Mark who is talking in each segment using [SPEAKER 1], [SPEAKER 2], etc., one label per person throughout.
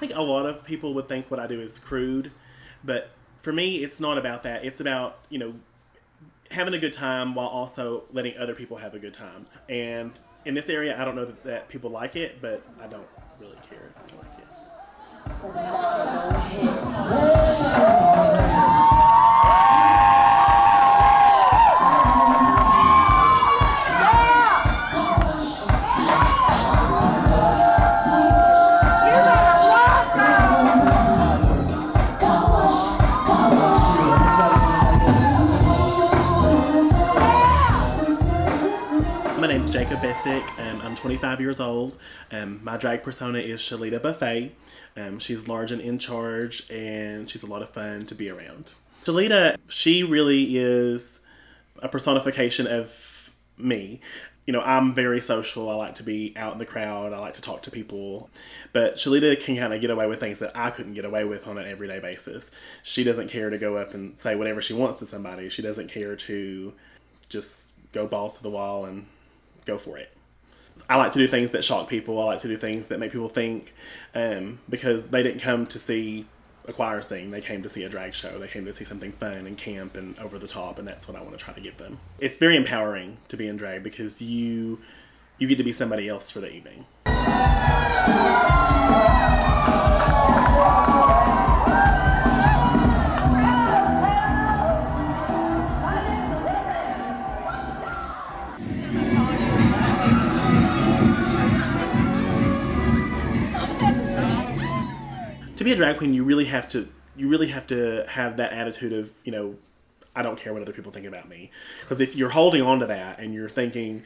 [SPEAKER 1] think a lot of people would think what I do is crude, but for me, it's not about that. It's about, having a good time while also letting other people have a good time. And in this area, I don't know that people like it, but I don't really care if they like it. My name's Jacob Bessick. I'm 25 years old. My drag persona is Shelita Buffet. She's large and in charge, and she's a lot of fun to be around. Shelita, she really is a personification of me. I'm very social. I like to be out in the crowd. I like to talk to people. But Shelita can kind of get away with things that I couldn't get away with on an everyday basis. She doesn't care to go up and say whatever she wants to somebody. She doesn't care to just go balls to the wall and go for it. I like to do things that shock people. I like to do things that make people think, because they didn't come to see a choir sing. They came to see a drag show. They came to see something fun and camp and over the top, and that's what I want to try to give them. It's very empowering to be in drag because you get to be somebody else for the evening. To be a drag queen, you really have to have that attitude of, I don't care what other people think about me. Because if you're holding on to that and you're thinking,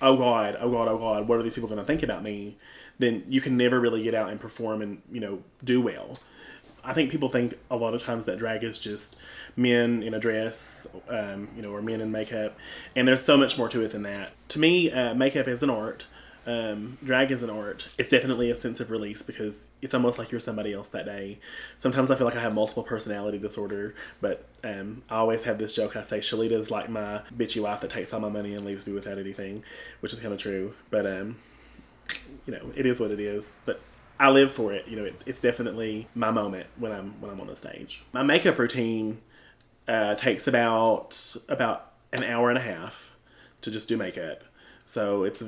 [SPEAKER 1] oh God, what are these people going to think about me? Then you can never really get out and perform and, do well. I think people think a lot of times that drag is just men in a dress, or men in makeup. And there's so much more to it than that. To me, makeup is an art. Drag is an art. It's definitely a sense of release because it's almost like you're somebody else that day. Sometimes I feel like I have multiple personality disorder, but I always have this joke. I say Shelita is like my bitchy wife that takes all my money and leaves me without anything, which is kind of true. But it is what it is. But I live for it. It's definitely my moment when I'm on the stage. My makeup routine takes about an hour and a half to just do makeup. So it's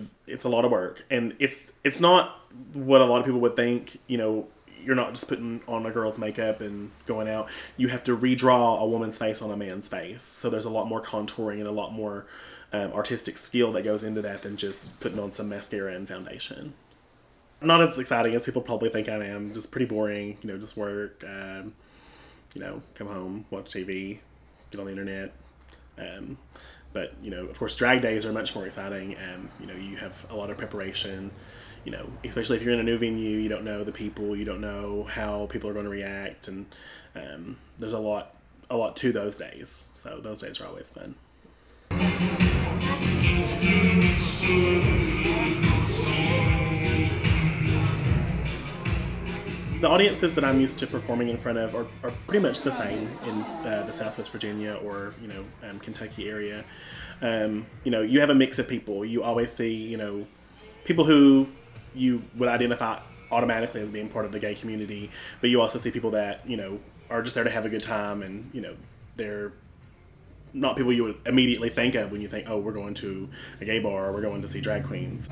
[SPEAKER 1] a lot of work, and it's not what a lot of people would think. You're not just putting on a girl's makeup and going out. You have to redraw a woman's face on a man's face. So there's a lot more contouring and a lot more artistic skill that goes into that than just putting on some mascara and foundation. Not as exciting as people probably think I am. Just pretty boring. Just work. Come home, watch TV, get on the internet. But, of course, drag days are much more exciting, and, you have a lot of preparation, especially if you're in a new venue, you don't know the people, you don't know how people are going to react, and there's a lot to those days. So those days are always fun. The audiences that I'm used to performing in front of are pretty much the same in the Southwest Virginia or Kentucky area. You have a mix of people. You always see people who you would identify automatically as being part of the gay community, but you also see people that are just there to have a good time, and they're not people you would immediately think of when you think, oh, we're going to a gay bar or we're going to see drag queens.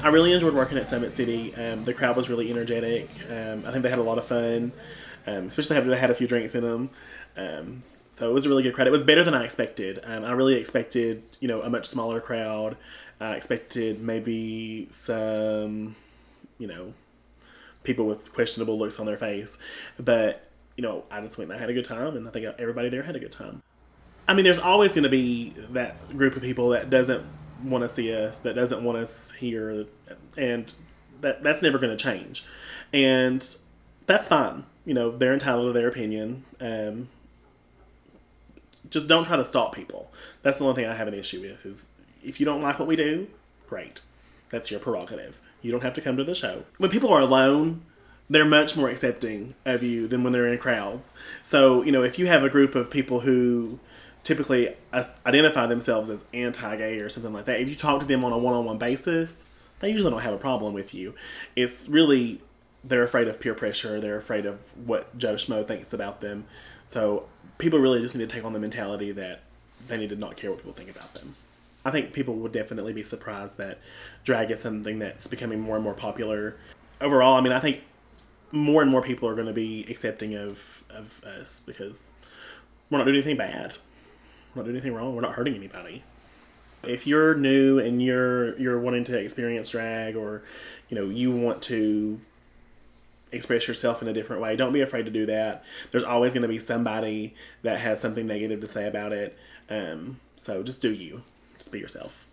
[SPEAKER 1] I really enjoyed working at Summit City. The crowd was really energetic. I think they had a lot of fun, especially after they had a few drinks in them. So it was a really good crowd. It was better than I expected. I really expected, a much smaller crowd. I expected maybe some, people with questionable looks on their face. But, I just went and I had a good time, and I think everybody there had a good time. I mean, there's always going to be that group of people that doesn't want to see us, that doesn't want us here, and that's never going to change. And that's fine. They're entitled to their opinion. Just don't try to stop people. That's the only thing I have an issue with, is if you don't like what we do, great. That's your prerogative. You don't have to come to the show. When people are alone, they're much more accepting of you than when they're in crowds. So, if you have a group of people who typically identify themselves as anti-gay or something like that, if you talk to them on a one-on-one basis, they usually don't have a problem with you. It's really, they're afraid of peer pressure. They're afraid of what Joe Schmo thinks about them. So people really just need to take on the mentality that they need to not care what people think about them. I think people would definitely be surprised that drag is something that's becoming more and more popular. Overall, I mean, I think more and more people are going to be accepting of us because we're not doing anything bad. We're not doing anything wrong. We're not hurting anybody. If you're new and you're wanting to experience drag, or you want to express yourself in a different way, don't be afraid to do that. There's always going to be somebody that has something negative to say about it. So just do you. Just be yourself.